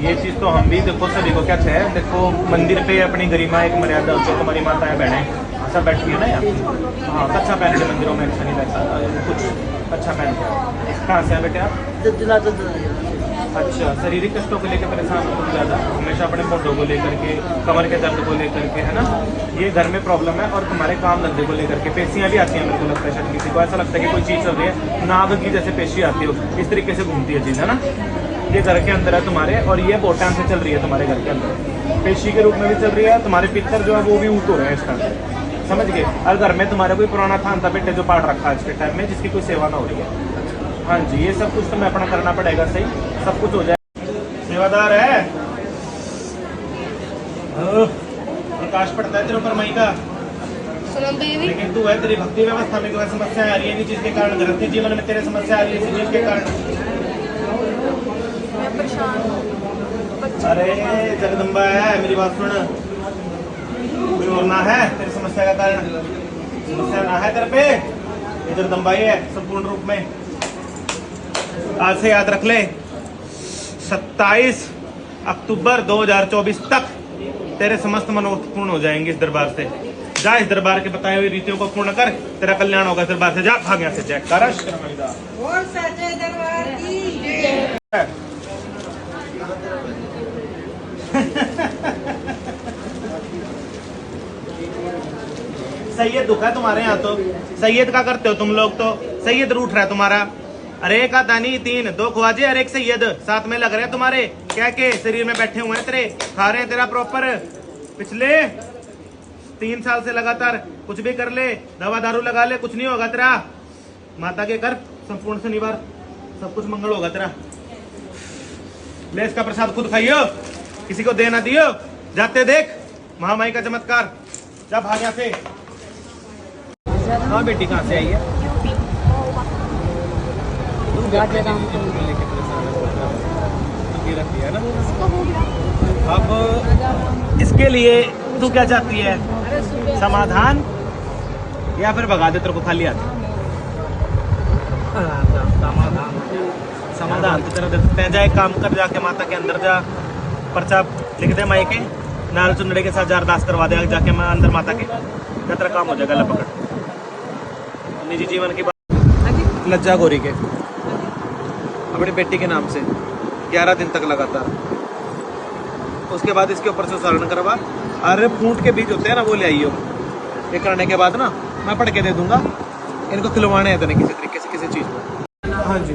ये चीज़ तो हम भी देखो सभी को क्या है, देखो मंदिर पे अपनी गरिमा एक मर्यादा होती है। हमारी माताएं बहनें सब बैठी है ना यार। हाँ, अच्छा पहन के मंदिरों में अच्छा नहीं लगता, कुछ अच्छा पहन के। कहाँ से हैं बेटे आप? अच्छा, शारीरिक कष्टों को लेकर परेशान हो तुम ज़्यादा, हमेशा अपने मोटों को लेकर के, कमर के दर्द को लेकर के, है ना, ये घर में प्रॉब्लम है। और तुम्हारे काम धंधे को लेकर के पेशियाँ भी आती हैं, मेरे को लगता है शायद किसी को ऐसा लगता है कि कोई चीज़ चल रही है, नाग की जैसे पेशी आती हो, इस तरीके से घूमती है चीज़, है ना। ये घर के अंदर है तुम्हारे, और ये बहुत टाइम से चल रही है तुम्हारे घर के अंदर, पेशी के रूप में भी चल रही है। तुम्हारे पितर जो है वो भी ऊँट हो रहे हैं इस टाइम, समझ गए। और घर में तुम्हारा कोई पुराना थान था बेटे जो पाठ रखा है आज के टाइम में, जिसकी कोई सेवा ना हो रही है। हाँ जी, ये सब कुछ तुम्हें अपना करना पड़ेगा, सही सब कुछ हो जाए। सेवादार है, प्रकाश पड़ता है तेरे ऊपर मई का, लेकिन तू है, तेरी भक्ति व्यवस्था में कोई समस्या आ रही है, चीज के कारण, घर जीवन में तेरे समस्या आ रही है, चीज के कारण मैं परेशान हूँ। अरे जगदम्बा है, मेरी बात सुन, कोई और ना है तेरी समस्या का कारण, समस्या ना है तेरे पे, ये जगदम्बा ही है संपूर्ण रूप में। आज से याद रख ले, 27 अक्टूबर 2024 तक तेरे समस्त मनोरथ पूर्ण हो जाएंगे इस दरबार से। जा इस दरबार के बताए हुए रीतियों को पूर्ण कर, तेरा कल्याण होगा। दरबार से जा, भाग यहाँ से, जयकारा श्री और सच्चे दरबार की जय। सैयद दुख है तुम्हारे यहाँ तो, सैयद का करते हो तुम लोग तो, सैयद रूठ रहा है तुम्हारा। अरे एक दानी 3 2 ख्वाजे और एक सैयद साथ में लग रहे हैं तुम्हारे, क्या के शरीर में बैठे हुए हैं तेरे, खा रहे हैं तेरा प्रॉपर। पिछले 3 साल से लगातार कुछ भी कर ले, दवा दारू लगा ले, कुछ नहीं होगा तेरा। माता के कर संपूर्ण शनिवार, सब कुछ मंगल होगा तेरा। ले इसका प्रसाद खुद खाइयो, किसी को दे ना दियो। जाते देख महामाई का चमत्कार, जा भाग यहाँ से। हाँ बेटी, कहाँ से आई है? अब इसके लिए तू क्या चाहती है, समाधान या फिर भगा दे तेरे को खाली हाथ? समाधान तो तेरा दे सकते हैं। जा एक काम कर, जाके माता के अंदर जा, पर्चा लिख दे माई के, नाल चुनड़े के साथ जा अरदास करवा दे जाके मैं अंदर माता के, तेरा काम हो जाएगा। लपकड़ निजी जीवन की बात, लज्जा गोरी के अपनी बेटी के नाम से 11 दिन तक लगातार, उसके बाद इसके ऊपर से उच्चारण करवा। अरे पूंट के बीज होते हैं ना, वो ले आइयो। ये करने के बाद ना मैं पढ़ के दे दूंगा, इनको खिलवाने हैं तो किसी तरीके से किसी चीज में। हाँ जी,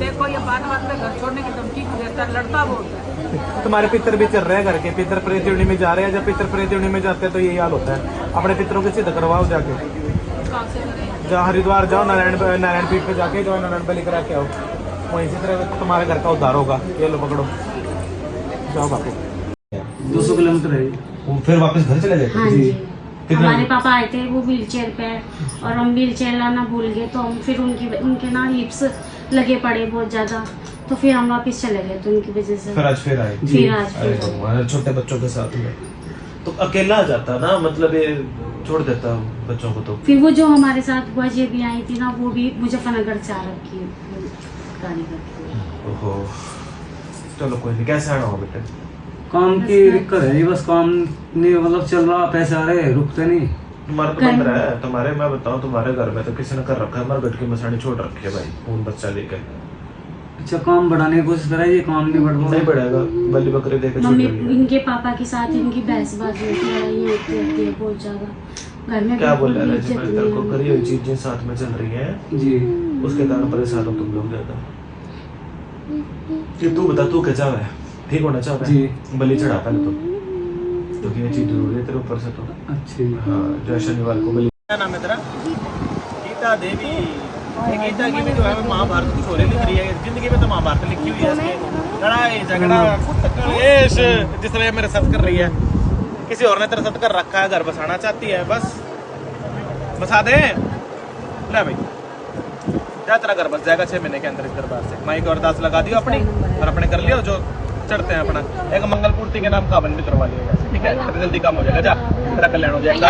देखो ये बात में घर छोड़ने की धमकी देता, लड़ता बहुत है। तुम्हारे पितर भी चल रहे हैं घर के, पितर प्रेत योनि में जा रहे हैं। जब पितर प्रेत योनि में जाते हैं तो यही हाल होता है। अपने पितरों के सिद्ध करवाओ जाके, जहाँ हरिद्वार जाओ, नारायण पीठ पे जाके जो नारायण पे लिख रहा क्या हो, वहीं से तरह तुम्हारे घर का उद्धार होगा। ये लो पकड़ो, जाओ बापू। 200 किलोमीटर है, फिर वापस घर चले जाते? हाँ जी, हमारे पापा आए थे, वो व्हील चेयर पे है और हम व्हील चेयर लाना भूल गए, तो हम फिर उनके ना हिप्स लगे पड़े बहुत ज्यादा, तो फिर हम वापस चले गए, तो उनकी वजह से फिर आज फिर आए। फिर छोटे बच्चों के साथ में तो अकेला आ जाता ना, मतलब ये छोड़ देता बच्चों को। तो फिर वो जो हमारे साथ बुआ जी भी आई थी ना, वो भी मुजफ्फरनगर से आ रखी है गाड़ी करके। ओहो, चलो कोई नहीं, कैसे आना हो बेटे? काम की दिक्कत है, बस काम नहीं, मतलब चल रहा, पैसे आ रहे, रुकते नहीं। तुम्हारा तो बंद रहा है। तुम्हारे, मैं बताऊं, तुम्हारे घर में तो किसी ने कर रखा है, मरगट की मसानी छोड़ रखी है भाई, खून बच्चा लेकर। अच्छा, काम बढ़ाने की कोशिश करा, ये काम नहीं बढ़ नहीं बढ़ेगा, बल्ली बकरी देकर मम्मी, इनके पापा के साथ इनकी बहसबाजी होती है, लड़ाई होती है बहुत ज्यादा घर में। क्या बोल रहा है तेरे को? करी हुई चीजें साथ में चल रही हैं जी, उसके कारण परेशान हो तुम लोग ज्यादा। कि तू बता, तू क्या चाह है? ठीक होना चाहता है? बलि चढ़ा पहले तो, क्योंकि ये चीज जरूरी है तेरे ऊपर से। तो अच्छी, हाँ, जो शनिवार को बलि। क्या नाम है तेरा? गीता देवी। ये गीता की भी जो है महाभारत कुछ हो रही लिख रही है, जिंदगी में तो महाभारत लिखी हुई है इसकी। लड़ाई झगड़ा कलेश जिस तरह मेरे साथ कर रही है, किसी और ने तेरे साथ कर रखा है, घर बसाना चाहती है, बस बसा दे। ले भाई जा, तेरा घर बस जाएगा 6 महीने के अंदर इस दरबार से। माई को अरदास लगा दियो अपनी, और अपने कर लियो जो चढ़ते हैं अपना। एक मंगल पूर्ति के नाम का बन भी करवा लिएगा, ठीक है? जल्दी काम हो जाएगा, जा तेरा कल्याण हो जाएगा।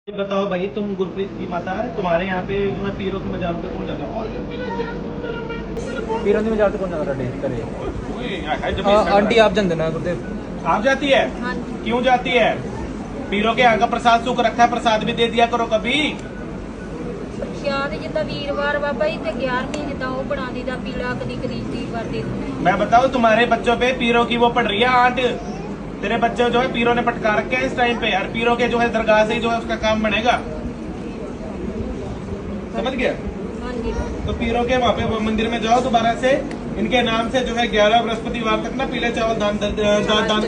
बताओ भाई, तुम गुरप्रीत की माता है, तुम्हारे यहाँ पे जो है पीरों की मजारों पे कौन जाता है? पीरों की मजार तो कौन जाता है करे आंटी आप जानते ना गुरुदेव आप जाती है? हाँ जी। क्यों जाती है? पीरों के यहाँ का प्रसाद सूख रखा है, प्रसाद भी दे दिया करो कभी। ਯਾਦ ਜਿੱਦਾਂ ਵੀਰਵਾਰ ਬਾਬਾ ਜੀ ਤੇ 11ਵੀਂ ਜਿੱਦਾਂ ਉਹ ਬਣਾ ਦੀਦਾ ਪੀਲਾ ਕਦੀ ਕਦੀ ਵੀਰਵਾਰ ਦੇ ਦਿੰਦੇ मैं बताऊँ तुम्हारे बच्चों पे पीरों की वो पड़ रही है आंट। तेरे बच्चे जो है पीरों ने पटका रखे हैं इस टाइम पे, और पीरों के जो है दरगाह से ही जो है उसका काम बनेगा, समझ गया? ਹਾਂਜੀ तो पीरों के वहाँ पे वो मंदिर में जाओ दोबारा से, इनके नाम से जो है 11 बृहस्पतिवार तक ना पीले चावल दान कर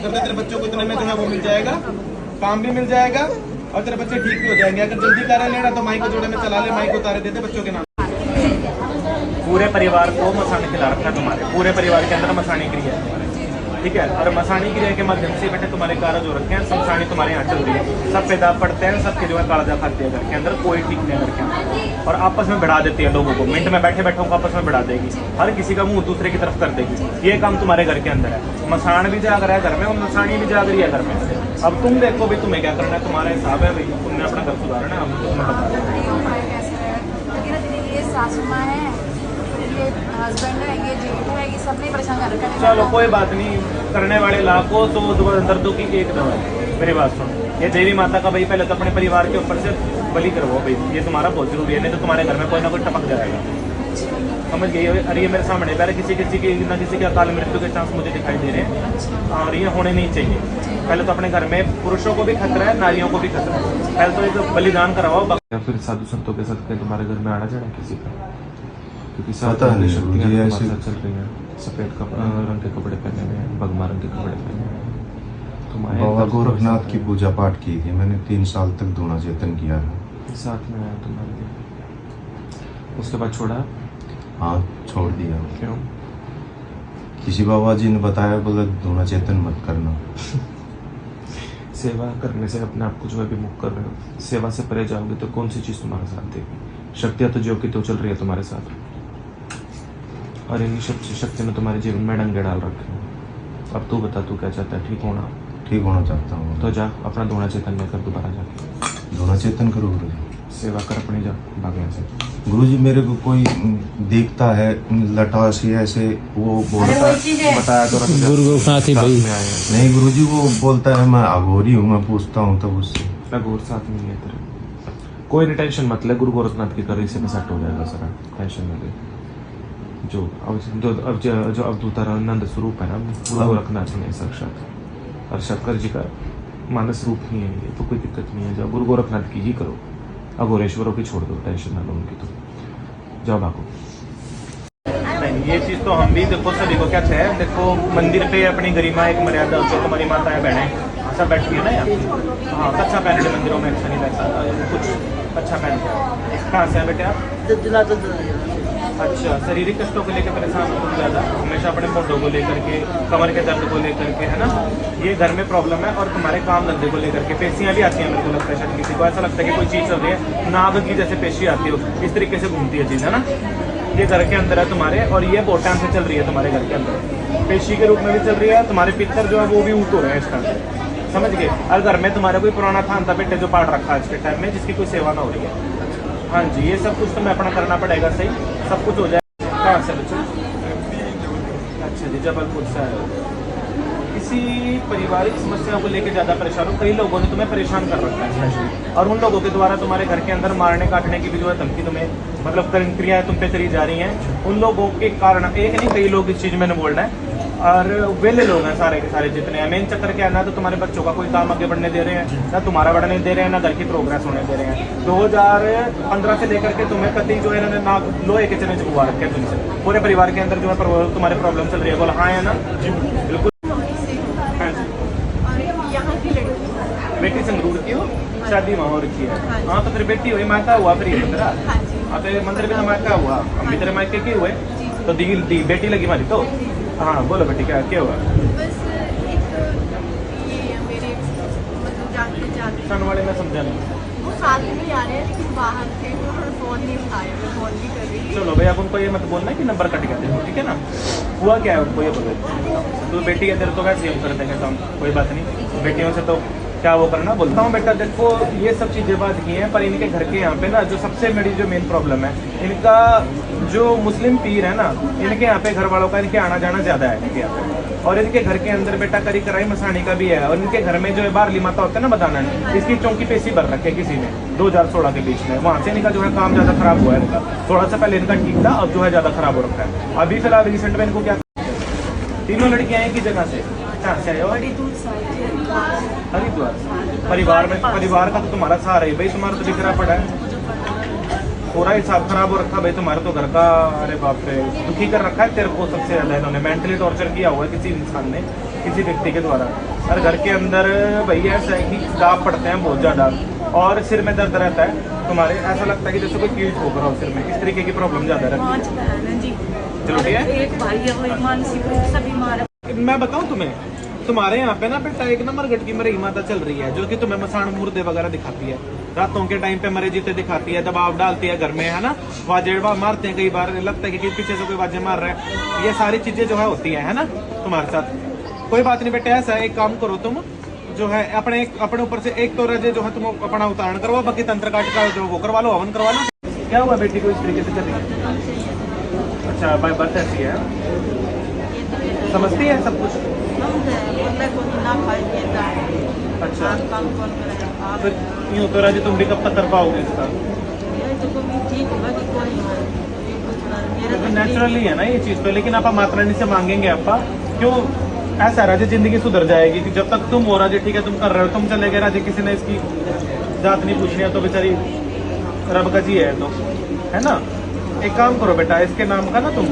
दे। तेरे बच्चों को इतने में जो है वो मिल जाएगा, काम भी मिल जाएगा और तेरे बच्चे ठीक भी हो जाएंगे। अगर जल्दी करा लेना तो माई को जोड़े में चला ले, माई को उतारे देते बच्चों के नाम। पूरे परिवार को मसानी खिला रखा है तुम्हारे, पूरे परिवार के अंदर मसानी क्रिया है, ठीक है? और मसानी क्रिया के माध्यम से बेटे तुम्हारे कार्य जो रखे हैं, शमशानी तुम्हारे यहाँ चल रही है, सब पैदा पड़ते हैं, सबके जो है कागजा खाते हैं घर के अंदर, कोई ठीक नहीं है घर के अंदर, और आपस में बढ़ा देती है लोगों को, मिनट में बैठे बैठे आपस में बढ़ा देगी, हर किसी का मुंह दूसरे की तरफ कर देगी। ये काम तुम्हारे घर के अंदर है। मसान भी जाग रहा है घर में और मसानी भी जाग रही है घर में। अब तुम देखो भाई तुम्हें क्या करना है, तुम्हारा हिसाब है भाई, तुमने अपना घर सुधारना है, हम तुम्हें बता दें। ये सासू माँ है, ये हस्बैंड है, ये जेठ है, ये सब ने परेशान कर रखा है। चलो कोई बात नहीं, करने वाले लाखों तो दर्दों की एक दवा है। मेरी बात सुनो, ये देवी माता का भाई पहले तो अपने परिवार के ऊपर से बलि करवाओ भाई, ये तुम्हारा बहुत जरूरी है, नहीं तो तुम्हारे घर में कोई ना कोई टपक जाएगा, समझ गई? अरे ये मेरे सामने पहले किसी की ना किसी के अकाल मृत्यु के चांस मुझे दिखाई दे रहे हैं, और ये होने नहीं चाहिए। पहले तो अपने घर में पुरुषों को भी खतरा है, नारियों को भी खतरा है, पहले तो ये तो बलिदान करवाओ। या फिर साधु संतों के साथ कहीं तुम्हारे घर में आना जाना किसी का? क्योंकि पता नहीं, शक्तियाँ मुझे तुम्हारे ऐसे- साथ चल रही हैं, सफेद रंग के कपड़े पहने हुए हैं, भगवा रंग के कपड़े पहने हुए हैं, तुम्हारे बाबा दर्द गोरखनाथ के की पूजा पाठ की थी मैंने, 3 साल तक दोना चेतन किया था। साथ में आया तुम्हारे लिए, उसके बाद छोड़ा? हाँ छोड़ दिया। क्यों? किसी बाबा जी ने बताया, बोला दोना चेतन मत करना। सेवा करने से अपने आप को जो है विमुख कर रहे हो, सेवा से परे जाओगे तो कौन सी चीज़ तुम्हारे साथ देगी? शक्तियाँ तो जो की तो चल रही है तुम्हारे साथ, और इन्हीं शक्ति ने तुम्हारे जीवन में डंगे डाल रखे हैं। अब तू बता, तू क्या चाहता है? ठीक होना? ठीक होना चाहता हूँ। तो जा अपना दोना चेतन लेकर दोबारा जाके दोना चेतन करो गुरु जी। सेवा कर अपनी, जा भाग यहाँ से। गुरु जी मेरे को कोई देखता है लटा सी ऐसे, वो बोलता है, बताया तो रख गुरु गोरखनाथ ही भाई। में आए हैं। नहीं गुरु जी वो बोलता है मैं अघोरी हूँ, मैं पूछता हूँ तब उससे। अघोर साथ में नहीं है तेरे, कोई नहीं टेंशन मत ले, गुरु गोरखनाथ की कर से सेट हो जाएगा सारा, टेंशन न ले। जो अवधूता नंद स्वरूप है ना गुरु गोरखनाथ में साक्षात, और शंकर जी का मानस रूप ही है ये, तो कोई दिक्कत नहीं है। जाओ गुरु गोरखनाथ की ही करो, अघोरेश्वरों की छोड़ दो, टेंशन ना लो उनकी, तो जाओ भागो। नहीं, ये चीज तो हम भी देखो सभी को क्या है, देखो मंदिर पे अपनी गरिमा एक मर्यादा होती है, तुम्हारी माताएं बहनें सब बैठी है ना यहाँ। हाँ अच्छा पहन के मंदिरों में अच्छा नहीं लगता, कुछ अच्छा पहन के। कहाँ से है बेटे आप? अच्छा, शारीरिक कष्टों को लेकर परेशान हो तुम ज़्यादा, हमेशा अपने मोटों को लेकर के, कमर के दर्द को लेकर के, है ना? ये घर में प्रॉब्लम है, और तुम्हारे काम धंधे को लेकर के पेशियाँ भी आती हैं, मेरे को लगता है शायद किसी को ऐसा लगता है कि कोई चीज़ चल रही है, नाग की जैसे पेशी आती हो, इस तरीके से घूमती है चीज़, है ना? ये घर के अंदर है तुम्हारे, और ये बहुत टाइम से चल रही है तुम्हारे घर के अंदर, पेशी के रूप में भी चल रही है। तुम्हारे पितर जो है वो भी ऊँट हो रहे हैं इस टाइम, समझ गए? और घर में तुम्हारा कोई पुराना थान था बेटे जो पाठ रखा है आज के टाइम में, जिसकी कोई सेवा ना हो रही है। हाँ जी, ये सब कुछ तुम्हें अपना करना पड़ेगा, सही सब कुछ हो जाए। कहाँ से बच्चे? अच्छा जी, जबलपुर से आए हो। किसी पारिवारिक समस्या को लेकर ज़्यादा परेशान हो, कई लोगों ने तुम्हें परेशान कर रखा है स्पेशली, और उन लोगों के द्वारा तुम्हारे घर के अंदर मारने काटने की भी जो है धमकी तुम्हें, मतलब क्रियाएं तुम पे करी जा रही हैं। उन लोगों के कारण, एक नहीं कई लोग इस चीज़ में बोल रहे हैं, और वेले लोग हैं सारे के सारे जितने हैं। मेन चक्कर क्या है ना, तो तुम्हारे बच्चों का कोई काम आगे बढ़ने दे रहे हैं, ना तुम्हारा बढ़ने दे रहे हैं, ना घर की प्रोग्रेस होने दे रहे हैं। 2015 से लेकर के तुम्हें कति जो है इन्होंने ना लोहे के चने चुकवा रखे हैं तुमसे, पूरे परिवार के अंदर जो है तुम्हारे प्रॉब्लम चल रही है। बोला हाँ है ना? बिल्कुल। बेटी संगरूर की हो, शादी वहाँ हो रखी है। हाँ तो फिर बेटी हुई, मायका हुआ फिर ये तेरा। हाँ तो मंदिर भी तो मायका हुआ, हम भी तेरे मायके के हुए, तो दी बेटी लगी हमारी तो। हाँ बोलो बेटी, क्या क्या हुआ? बस एक ये मेरे मतलब जाते सन वाले में समझा नहीं। वो साथ में ही आ रहे हैं, लेकिन बाहर थे तो उन्होंने फोन नहीं उठाया, मैं फोन भी कर रही थी। चलो भाई, आप उनको ये मत बोलना कि नंबर कट गया देखो, ठीक है ना? हुआ क्या है उनको ये बोलो। तो बेटी के अंदर तो वैसे ही हम कर देंगे काम, कोई बात नहीं। बेटियों से तो क्या वो करना बोलता हूँ बेटा। देखो ये सब चीज़ें बात की हैं, पर इनके घर के यहाँ पे ना जो सबसे बड़ी जो मेन प्रॉब्लम है, इनका जो मुस्लिम पीर है ना, इनके यहाँ पे घर वालों का इनके आना जाना ज़्यादा है इनके यहाँ पे। और इनके घर के अंदर बेटा करी कराई मसानी का भी है। और इनके घर में जो है बारली माता होता है ना बताना, इसकी चौकी पेशी भर रखे किसी ने 2016 के बीच में। वहाँ से इनका जो है काम ज़्यादा खराब हुआ है इनका। थोड़ा सा पहले इनका ठीक था, अब जो है ज़्यादा खराब हो रखा है। अभी फिलहाल रिसेंट में इनको क्या, तीनों लड़कियाँ एक ही जगह से, कहाँ से आए हो? हरिद्वार। परिवार का तो तुम्हारा सहारा है भाई, तुम्हारा तो बिखरा पड़ा है, पूरा हिसाब खराब हो रखा भाई तुम्हारे तो घर का। अरे बाप रे, दुखी कर रखा है तेरे को सबसे ज्यादा इन्होंने, मेंटली टॉर्चर किया हुआ है किसी इंसान ने, किसी व्यक्ति के द्वारा। और घर के अंदर भाई ऐसा है कि दाब पड़ते हैं बहुत ज्यादा, और सिर में दर्द रहता है तुम्हारे, ऐसा लगता है कि जैसे कोई कीट ठोक रहा हो सिर में, इस तरीके की प्रॉब्लम ज्यादा रहती है। चलो ठीक है, एक भाई है वो मानसिक रूप से बीमार है। मैं बताऊं तुम्हें, तुम्हारे यहाँ पे ना बेटा एक नंबर गट की मरई माता चल रही है, जो कि तुम्हें मसान मुर्दे वगैरह दिखाती है, रातों के टाइम पे मरे जीते दिखाती है, दबाव डालती है घर में, है ना, वाजेड़वा मारते हैं, कई बार लगता है कि पीछे से कोई वाजे मार रहा है। ये सारी चीजें जो है होती है ना तुम्हारे साथ। कोई बात नहीं बेटा, ऐसा है एक काम करो तुम जो है अपने ऊपर से एक तो रजे जो है तुम अपना उतारण करवाओ, बाकी तंत्र काट का जो वो करवा लो, हवन करवा लो। क्या हुआ बेटी को इस तरीके से चल रही है? अच्छा बाय बर्थ ऐसी है, समझती है सब कुछ? अच्छा फिर यूँ तो राजी तुम भी कब तक कर पाओगे इसका? नेचुरली है ना ये चीज तो, लेकिन आप माता रानी से मांगेंगे आपा क्यों? ऐसा राजे जिंदगी सुधर जाएगी कि जब तक तुम हो राजे, ठीक है तुम कर रहे हो, तुम चले गए राजे, किसी ने इसकी जात नहीं पूछनी है तो बेचारी रब का जी है तो, है ना। एक काम करो बेटा, इसके नाम का ना तुम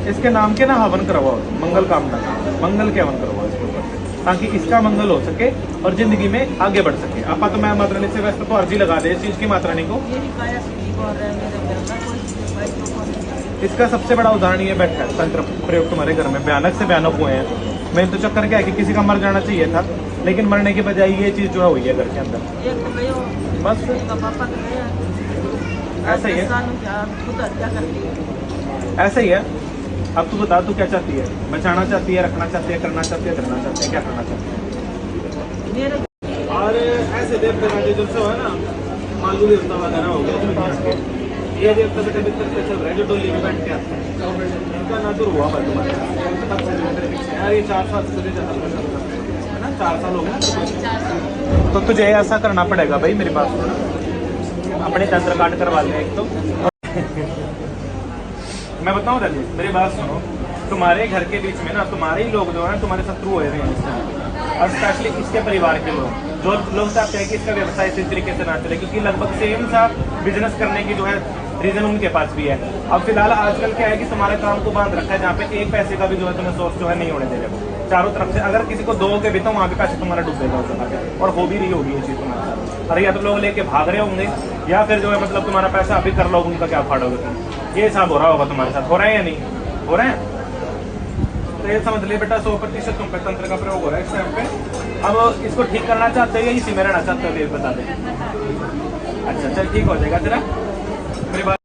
इसके नाम के ना हवन करवाओ, मंगल कामना, मंगल के हवन करवाओ इसके ऊपर, ताकि इसका मंगल हो सके और जिंदगी में आगे बढ़ सके। आपा तो मैं माता रानी से वैसे तो अर्जी लगा दे इस चीज की माता रानी को। इसका सबसे बड़ा उदाहरण ये बैठा है, तंत्र प्रयोग तुम्हारे घर में भयानक से भयानक हुए हैं। मेन तो चक्कर क्या है कि किसी का मर जाना चाहिए था, लेकिन मरने की बजाय ये चीज जो है हुई है घर के अंदर। बस ऐसा ही है, ऐसा ही है। अब तू बता, तू क्या चाहती है? बचाना चाहती है, रखना चाहती है, करना चाहती है, करना चाहती है, क्या करना चाहती है? और ऐसे देवता का जो है ना, मालू देवता वगैरह हो गया, ये देवता बेटे मित्र पे चल रहा है जो डोली में बैठ के आते हैं, इनका ना दूर हुआ तुम्हारे यार, ये 4 साल से ज्यादा है ना, 4 साल हो गए। तो तुझे ऐसा करना पड़ेगा भाई, मेरी बात सुनो, अपने तंत्र काट करवा ले एक तो। मैं बताऊं राजे, मेरी बात सुनो, तुम्हारे घर के बीच में ना तुम्हारे ही लोग जो है तुम्हारे शत्रु हुए हैं इस टाइम, और स्पेशली इसके परिवार के लोग, जो लोग चाहते हैं कि इसका व्यवसाय इसी तरीके से ना चले, क्योंकि लगभग सेम सा बिजनेस करने की जो है रीजन उनके पास भी है। अब फिलहाल आजकल क्या है कि तुम्हारे काम को बांध रखा है, जहाँ पे एक पैसे का भी जो है तुम्हें सोर्स जो है नहीं होने दे रहे वो चारों तरफ से। अगर किसी को दोगे भी तो वहाँ पे पैसे तुम्हारा डूबेगा उस जगह पे, और हो भी रही होगी ये चीज तुम्हारे साथ। अरे या तो लोग लेके भाग रहे होंगे, या फिर जो है मतलब तुम्हारा पैसा अभी कर लो, उनका क्या फाड़ोगे तुम, ये हिसाब हो रहा होगा तुम्हारे साथ। हो रहा है या नहीं हो रहा है? तो ये समझ ले बेटा, 100% तुम पे तंत्र का प्रयोग हो रहा है इस टाइम पे। अब इसको ठीक करना चाहते हो या इसी में रहना चाहते हो, ये बता दे। अच्छा चल ठीक हो जाएगा तेरा, मेरी बात